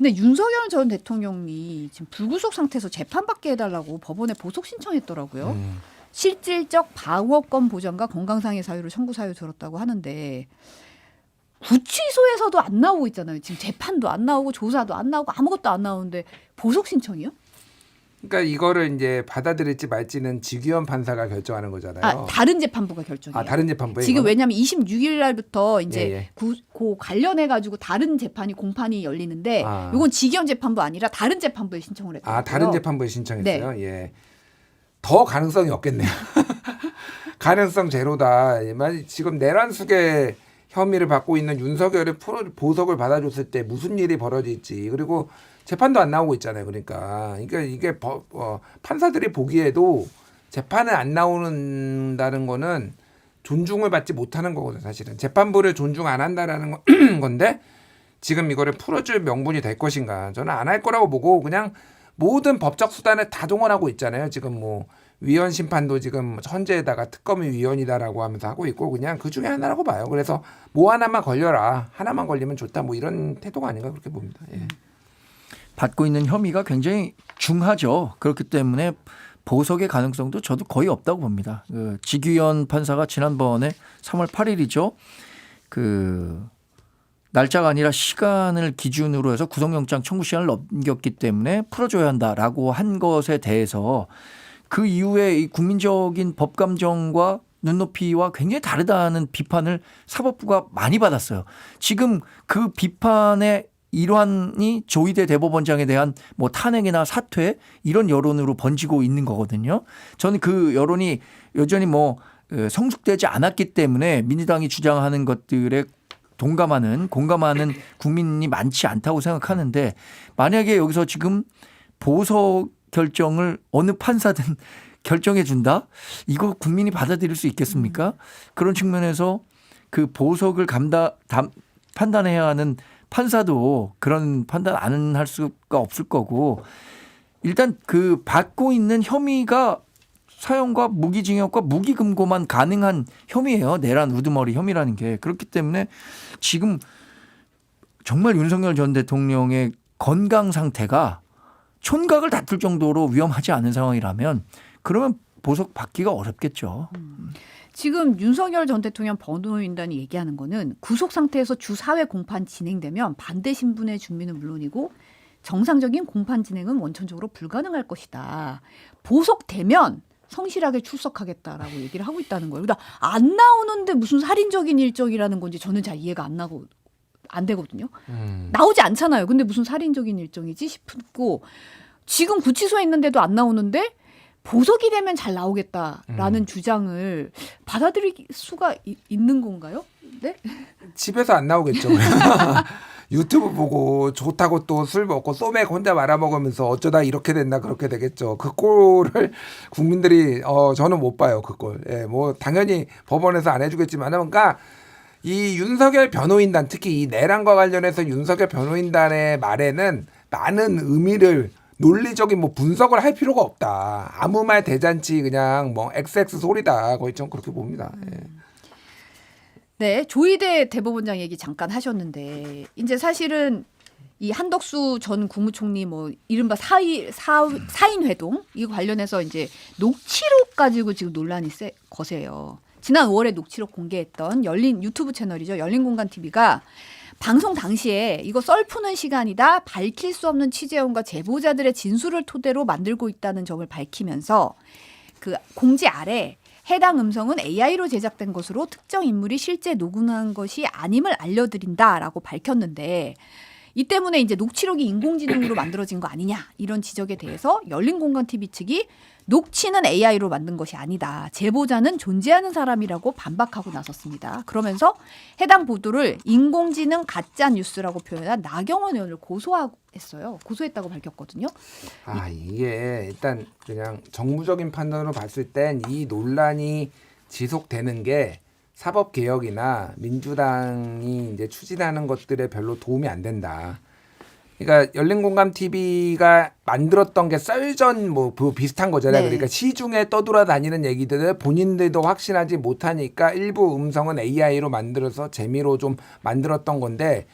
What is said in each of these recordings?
근데 윤석열 전 대통령이 지금 불구속 상태에서 재판받게 해달라고 법원에 보석 신청했더라고요. 실질적 방어권 보장과 건강상의 사유를 청구 사유 들었다고 하는데 구치소에서도 안 나오고 있잖아요. 지금 재판도 안 나오고 조사도 안 나오고 아무것도 안 나오는데 보석 신청이요? 그러니까 이거를 이제 받아들일지 말지는 직위원 판사가 결정하는 거잖아요. 아, 다른 재판부가 결정해요. 다른 재판부에 지금 이거는? 왜냐하면 26일 날부터 이제 예. 그 관련해 가지고 다른 재판이 공판이 열리는데 이건 직위원 재판부 아니라 다른 재판부에 신청을 했어요. 다른 재판부에 신청했어요. 네. 예. 더 가능성이 없겠네요. 가능성 제로다. 지금 내란숙의 혐의를 받고 있는 윤석열이 보석을 받아줬을 때 무슨 일이 벌어질지, 그리고 재판도 안 나오고 있잖아요. 그러니까 이게 판사들이 보기에도 재판을 안 나오는다는 거는 존중을 받지 못하는 거거든요. 사실은 재판부를 존중 안 한다라는 건데 지금 이거를 풀어줄 명분이 될 것인가? 저는 안 할 거라고 보고 그냥 모든 법적 수단을 다 동원하고 있잖아요. 지금 뭐 위헌 심판도 지금 헌재에다가 특검이 위헌이다라고 하면서 하고 있고 그냥 그 중에 하나라고 봐요. 그래서 뭐 하나만 걸려라, 하나만 걸리면 좋다, 뭐 이런 태도가 아닌가 그렇게 봅니다. 예. 받고 있는 혐의가 굉장히 중하죠. 그렇기 때문에 보석의 가능성도 저도 거의 없다고 봅니다. 그 직위원 판사가 지난번에 3월 8일이죠. 그 날짜가 아니라 시간을 기준으로 해서 구속영장 청구 시간을 넘겼기 때문에 풀어줘야 한다라고 한 것에 대해서 그 이후에 이 국민적인 법 감정과 눈높이와 굉장히 다르다는 비판을 사법부가 많이 받았어요. 지금 그 비판의 일환이 조희대 대법원장에 대한 뭐 탄핵이나 사퇴 이런 여론으로 번지고 있는 거거든요. 저는 그 여론이 여전히 뭐 성숙되지 않았기 때문에 민주당이 주장하는 것들에 공감하는 국민이 많지 않다고 생각하는데 만약에 여기서 지금 보석 결정을 어느 판사든 결정해 준다? 이거 국민이 받아들일 수 있겠습니까? 그런 측면에서 그 보석을 판단해야 하는 판사도 그런 판단 안 할 수가 없을 거고 일단 그 받고 있는 혐의가 사형과 무기징역과 무기금고만 가능한 혐의예요. 내란 우두머리 혐의라는 게. 그렇기 때문에 지금 정말 윤석열 전 대통령의 건강 상태가 촌각을 다툴 정도로 위험하지 않은 상황이라면 그러면 보석 받기가 어렵겠죠. 지금 윤석열 전 대통령 변호인단이 얘기하는 거는 구속 상태에서 주사회 공판 진행되면 반대 신분의 주민은 물론이고 정상적인 공판 진행은 원천적으로 불가능할 것이다. 보석되면 성실하게 출석하겠다라고 얘기를 하고 있다는 거예요. 그러니까 안 나오는데 무슨 살인적인 일정이라는 건지 저는 잘 이해가 안 되거든요. 나오지 않잖아요. 근데 무슨 살인적인 일정이지 싶고 지금 구치소에 있는데도 안 나오는데 보석이 되면 잘 나오겠다라는 주장을 받아들일 수가 있는 건가요? 네? 집에서 안 나오겠죠. 유튜브 보고 좋다고 또 술 먹고 소맥 혼자 말아먹으면서 어쩌다 이렇게 됐나 그렇게 되겠죠. 그 꼴을 국민들이 저는 못 봐요. 그 꼴. 예, 뭐 당연히 법원에서 안 해주겠지만 그러니까 이 윤석열 변호인단 특히 이 내란과 관련해서 윤석열 변호인단의 말에는 많은 의미를 논리적인 뭐 분석을 할 필요가 없다. 아무 말 대잔치 그냥 뭐 XX 소리다. 거의 좀 그렇게 봅니다. 예. 네, 조희대 대법원장 얘기 잠깐 하셨는데 이제 사실은 이 한덕수 전 국무총리 뭐 이른바 사인 회동 이거 관련해서 이제 녹취록 가지고 지금 논란이 거세요. 지난 5월에 녹취록 공개했던 열린 유튜브 채널이죠. 열린공간TV가 방송 당시에 이거 썰 푸는 시간이다. 밝힐 수 없는 취재원과 제보자들의 진술을 토대로 만들고 있다는 점을 밝히면서 그 공지 아래 해당 음성은 AI로 제작된 것으로 특정 인물이 실제 녹음한 것이 아님을 알려드린다라고 밝혔는데 이 때문에 이제 녹취록이 인공지능으로 만들어진 거 아니냐 이런 지적에 대해서 열린공간TV 측이 녹취는 AI로 만든 것이 아니다. 제보자는 존재하는 사람이라고 반박하고 나섰습니다. 그러면서 해당 보도를 인공지능 가짜 뉴스라고 표현한 나경원 의원을 고소했다고 밝혔거든요. 이게 일단 그냥 정무적인 판단으로 봤을 땐 이 논란이 지속되는 게 사법 개혁이나 민주당이 이제 추진하는 것들에 별로 도움이 안 된다. 그러니까 열린공감TV가 만들었던 게 썰전 뭐 비슷한 거잖아요. 네. 그러니까 시중에 떠돌아다니는 얘기들을 본인들도 확신하지 못하니까 일부 음성은 AI로 만들어서 재미로 좀 만들었던 건데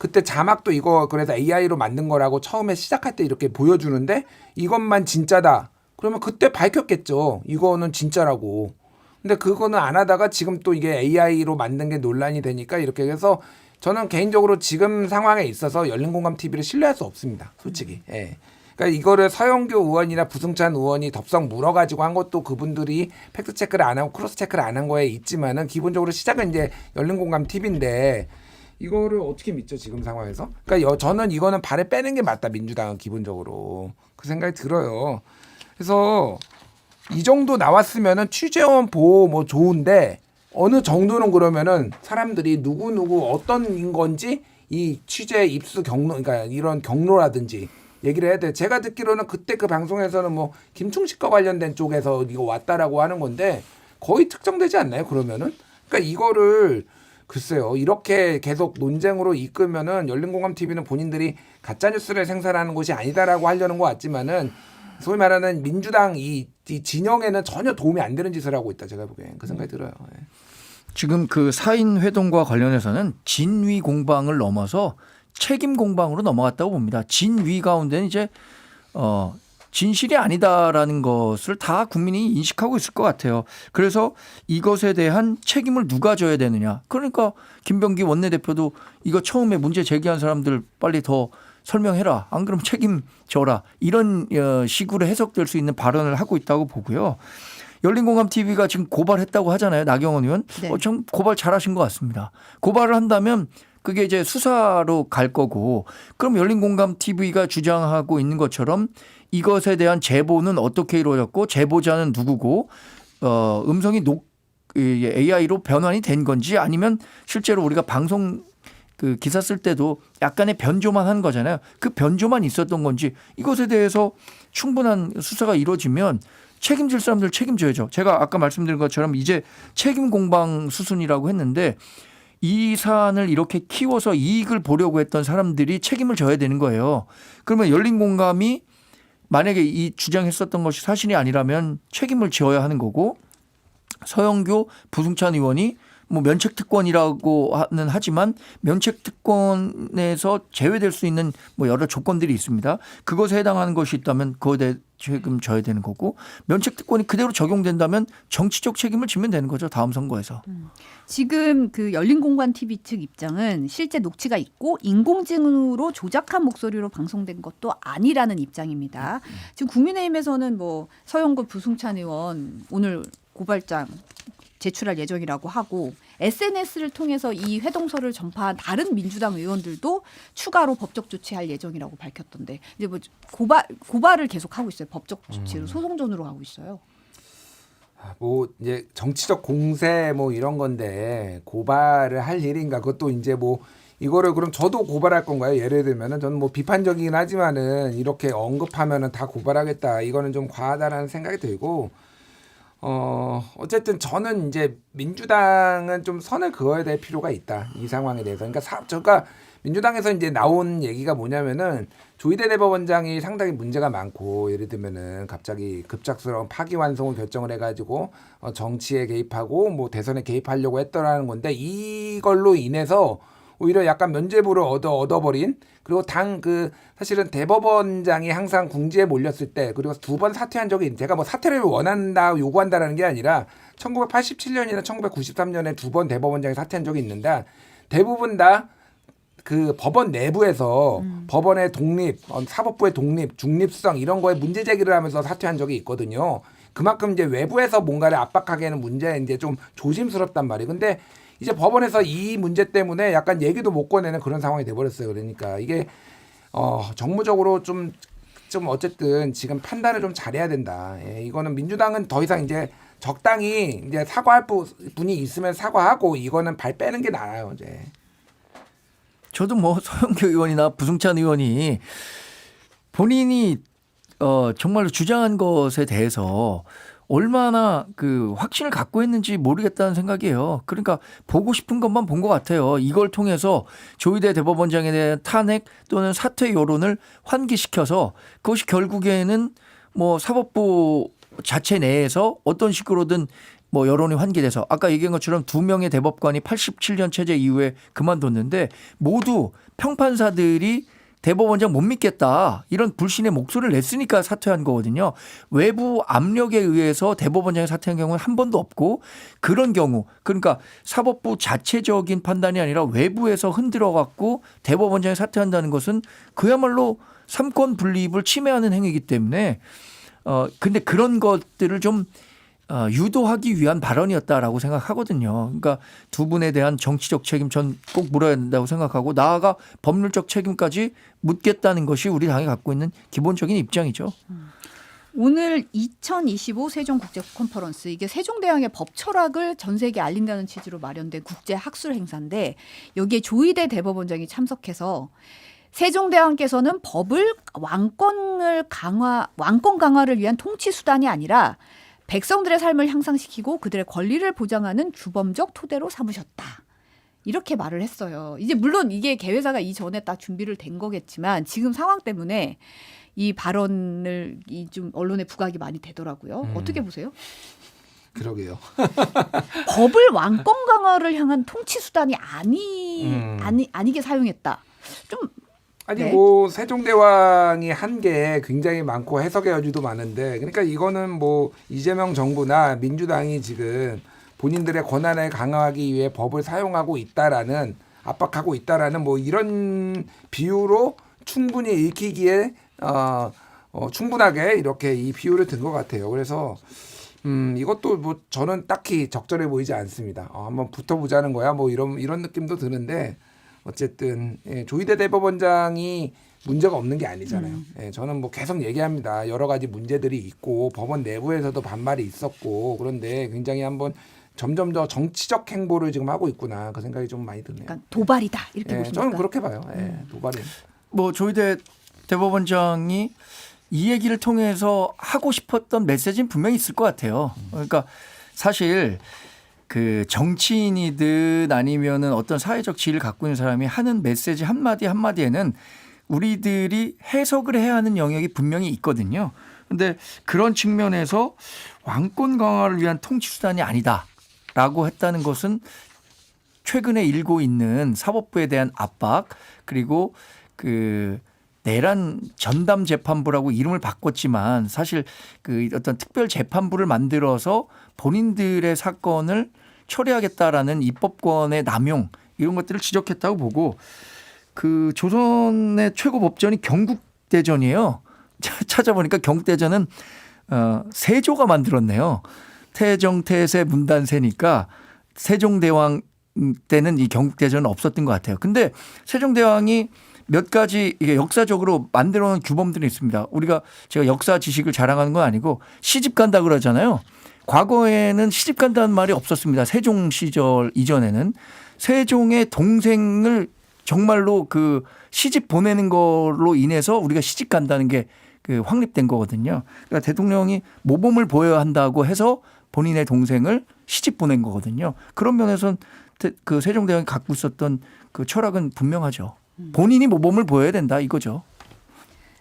그때 자막도 이거 그래서 AI로 만든 거라고 처음에 시작할 때 이렇게 보여주는데 이것만 진짜다. 그러면 그때 밝혔겠죠. 이거는 진짜라고. 근데 그거는 안 하다가 지금 또 이게 AI로 만든 게 논란이 되니까 이렇게 해서 저는 개인적으로 지금 상황에 있어서 열린공감 TV를 신뢰할 수 없습니다. 솔직히. 예. 그러니까 이거를 서영교 의원이나 부승찬 의원이 덥석 물어가지고 한 것도 그분들이 팩트 체크를 안 하고 크로스 체크를 안 한 거에 있지만은 기본적으로 시작은 이제 열린공감 TV인데 이거를 어떻게 믿죠 지금 상황에서? 그러니까 저는 이거는 발에 빼는 게 맞다 민주당은 기본적으로 그 생각이 들어요. 그래서 이 정도 나왔으면은 취재원 보호 뭐 좋은데 어느 정도는 그러면은 사람들이 누구 어떤 건지 이 취재 입수 경로 그러니까 이런 경로라든지 얘기를 해야 돼. 제가 듣기로는 그때 그 방송에서는 뭐 김충식과 관련된 쪽에서 이거 왔다라고 하는 건데 거의 특정되지 않나요? 그러면은 그러니까 이거를 글쎄요 이렇게 계속 논쟁으로 이끌면은 열린공감 TV는 본인들이 가짜 뉴스를 생산하는 곳이 아니다라고 하려는 것 같지만은 소위 말하는 민주당 이 진영에는 전혀 도움이 안 되는 짓을 하고 있다 제가 보기엔 그 생각이 들어요. 예. 지금 그 사인 회동과 관련해서는 진위 공방을 넘어서 책임 공방으로 넘어갔다고 봅니다. 진위 가운데는 이제 진실이 아니다라는 것을 다 국민이 인식하고 있을 것 같아요. 그래서 이것에 대한 책임을 누가 져야 되느냐. 그러니까 김병기 원내대표도 이거 처음에 문제 제기한 사람들 빨리 더 설명해라. 안 그러면 책임져라. 이런 식으로 해석될 수 있는 발언을 하고 있다고 보고요. 열린공감 TV가 지금 고발했다고 하잖아요. 나경원 의원. 네. 참 고발 잘하신 것 같습니다. 고발을 한다면 그게 이제 수사로 갈 거고 그럼 열린공감 TV가 주장하고 있는 것처럼 이것에 대한 제보는 어떻게 이루어졌고 제보자는 누구고 음성이 AI로 변환이 된 건지 아니면 실제로 우리가 방송 그 기사 쓸 때도 약간의 변조만 한 거잖아요. 그 변조만 있었던 건지 이것에 대해서 충분한 수사가 이루어지면 책임질 사람들 책임져야죠. 제가 아까 말씀드린 것처럼 이제 책임 공방 수순이라고 했는데 이 사안을 이렇게 키워서 이익을 보려고 했던 사람들이 책임을 져야 되는 거예요. 그러면 열린공감이 만약에 이 주장했었던 것이 사실이 아니라면 책임을 지어야 하는 거고 서영교 부승찬 의원이 뭐 면책특권이라고는 하지만 면책특권에서 제외될 수 있는 뭐 여러 조건들이 있습니다. 그것에 해당하는 것이 있다면 그거에 대해 책임 져야 되는 거고 면책특권이 그대로 적용된다면 정치적 책임을 지면 되는 거죠. 다음 선거에서. 지금 그 열린공감 TV 측 입장은 실제 녹취가 있고 인공지능으로 조작한 목소리로 방송된 것도 아니라는 입장입니다. 지금 국민의힘에서는 뭐 서영구 부승찬 의원 오늘 고발장 제출할 예정이라고 하고 SNS를 통해서 이 회동서를 전파한 다른 민주당 의원들도 추가로 법적 조치할 예정이라고 밝혔던데 이제 뭐 고발을 계속 하고 있어요. 법적 조치로 소송전으로 가고 있어요. 뭐 이제 정치적 공세 뭐 이런 건데 고발을 할 일인가 그것도 이제 뭐 이거를 그럼 저도 고발할 건가요? 예를 들면은 저는 뭐 비판적이긴 하지만은 이렇게 언급하면은 다 고발하겠다 이거는 좀 과하다라는 생각이 들고 어쨌든 저는 이제 민주당은 좀 선을 그어야 될 필요가 있다. 이 상황에 대해서. 그러니까 민주당에서 이제 나온 얘기가 뭐냐면은 조희대 대법원장이 상당히 문제가 많고 예를 들면은 갑자기 급작스러운 파기환송을 결정을 해가지고 정치에 개입하고 뭐 대선에 개입하려고 했더라는 건데 이걸로 인해서 오히려 약간 면죄부를 얻어버린 그리고 사실은 대법원장이 항상 궁지에 몰렸을 때 그리고 2번 사퇴한 적이 제가 뭐 사퇴를 원한다 요구한다라는 게 아니라 1987년이나 1993년에 2번 대법원장이 사퇴한 적이 있는데 대부분 다 그 법원 내부에서 법원의 독립, 사법부의 독립, 중립성 이런 거에 문제 제기를 하면서 사퇴한 적이 있거든요. 그만큼 이제 외부에서 뭔가를 압박하기에는 문제 이제 좀 조심스럽단 말이에요. 근데 이제 법원에서 이 문제 때문에 약간 얘기도 못 꺼내는 그런 상황이 돼버렸어요. 그러니까 이게 정무적으로 좀 어쨌든 지금 판단을 좀 잘해야 된다. 예, 이거는 민주당은 더 이상 이제 적당히 이제 사과할 분이 있으면 사과하고 이거는 발 빼는 게 나아요. 이제. 저도 뭐 서영교 의원이나 부승찬 의원이 본인이 정말로 주장한 것에 대해서 얼마나 그 확신을 갖고 했는지 모르겠다는 생각이에요. 그러니까 보고 싶은 것만 본 것 같아요. 이걸 통해서 조희대 대법원장에 대한 탄핵 또는 사퇴 여론을 환기시켜서 그것이 결국에는 뭐 사법부 자체 내에서 어떤 식으로든 뭐 여론이 환기돼서 아까 얘기한 것처럼 2명의 대법관이 87년 체제 이후에 그만뒀는데 모두 평판사들이 대법원장 못 믿겠다 이런 불신의 목소리를 냈으니까 사퇴한 거거든요. 외부 압력에 의해서 대법원장이 사퇴한 경우는 한 번도 없고 그런 경우 그러니까 사법부 자체적인 판단이 아니라 외부에서 흔들어 갖고 대법원장이 사퇴한다는 것은 그야말로 삼권 분립을 침해하는 행위이기 때문에 근데 그런 것들을 좀 유도하기 위한 발언이었다라고 생각하거든요. 그러니까 두 분에 대한 정치적 책임 전 꼭 물어야 된다고 생각하고 나아가 법률적 책임까지 묻겠다는 것이 우리 당이 갖고 있는 기본적인 입장이죠. 오늘 2025 세종국제컨퍼런스 이게 세종대왕의 법 철학을 전 세계에 알린다는 취지로 마련된 국제 학술 행사인데 여기에 조희대 대법원장이 참석해서 세종대왕께서는 법을 왕권 강화를 위한 통치 수단이 아니라 백성들의 삶을 향상시키고 그들의 권리를 보장하는 규범적 토대로 삼으셨다. 이렇게 말을 했어요. 이제 물론 이게 개회사가 이전에 딱 준비를 된 거겠지만 지금 상황 때문에 이 발언을 좀 언론에 부각이 많이 되더라고요. 어떻게 보세요? 그러게요. 법을 왕권 강화를 향한 통치 수단이 아니게 사용했다. 좀 아니 네. 뭐 세종대왕이 한 게 굉장히 많고 해석의 여지도 많은데 그러니까 이거는 뭐 이재명 정부나 민주당이 지금 본인들의 권한을 강화하기 위해 법을 사용하고 있다라는 압박하고 있다라는 뭐 이런 비유로 충분히 읽히기에 충분하게 이렇게 이 비유를 든 것 같아요. 그래서 이것도 뭐 저는 딱히 적절해 보이지 않습니다. 한번 붙어보자는 거야 뭐 이런 느낌도 드는데 어쨌든 조희대 대법원장이 문제가 없는 게 아니잖아요. 저는 뭐 계속 얘기합니다. 여러 가지 문제들이 있고 법원 내부에서도 반발이 있었고 그런데 굉장히 한번 점점 더 정치적 행보를 지금 하고 있구나 그 생각이 좀 많이 드네요. 약간 도발이다 이렇게 보십니까? 저는 그렇게 봐요. 도발이. 뭐 조희대 대법원장이 이 얘기를 통해서 하고 싶었던 메시지는 분명히 있을 것 같아요. 그러니까 사실 그 정치인이든 아니면은 어떤 사회적 지위를 갖고 있는 사람이 하는 메시지 한마디 한마디에는 우리들이 해석을 해야 하는 영역이 분명히 있거든요. 그런데 그런 측면에서 왕권 강화를 위한 통치 수단이 아니다라고 했다는 것은 최근에 일고 있는 사법부에 대한 압박 그리고 그 내란 전담 재판부라고 이름을 바꿨지만 사실 그 어떤 특별 재판부를 만들어서 본인들의 사건을 처리하겠다라는 입법권의 남용 이런 것들을 지적했다고 보고 그 조선의 최고 법전이 경국대전이에요. 찾아보니까 경국대전은 세조가 만들었네요. 태정태세 문단세니까 세종대왕 때는 이 경국대전은 없었던 것 같아요. 근데 세종대왕이 몇 가지 이게 역사적으로 만들어 놓은 규범들이 있습니다. 제가 역사 지식을 자랑하는 건 아니고 시집 간다 그러잖아요. 과거에는 시집 간다는 말이 없었습니다. 세종 시절 이전에는 세종의 동생을 정말로 그 시집 보내는 걸로 인해서 우리가 시집 간다는 게 그 확립된 거거든요. 그러니까 대통령이 모범을 보여야 한다고 해서 본인의 동생을 시집 보낸 거거든요. 그런 면에서는 그 세종대왕이 갖고 있었던 그 철학은 분명하죠. 본인이 모범을 보여야 된다 이거죠.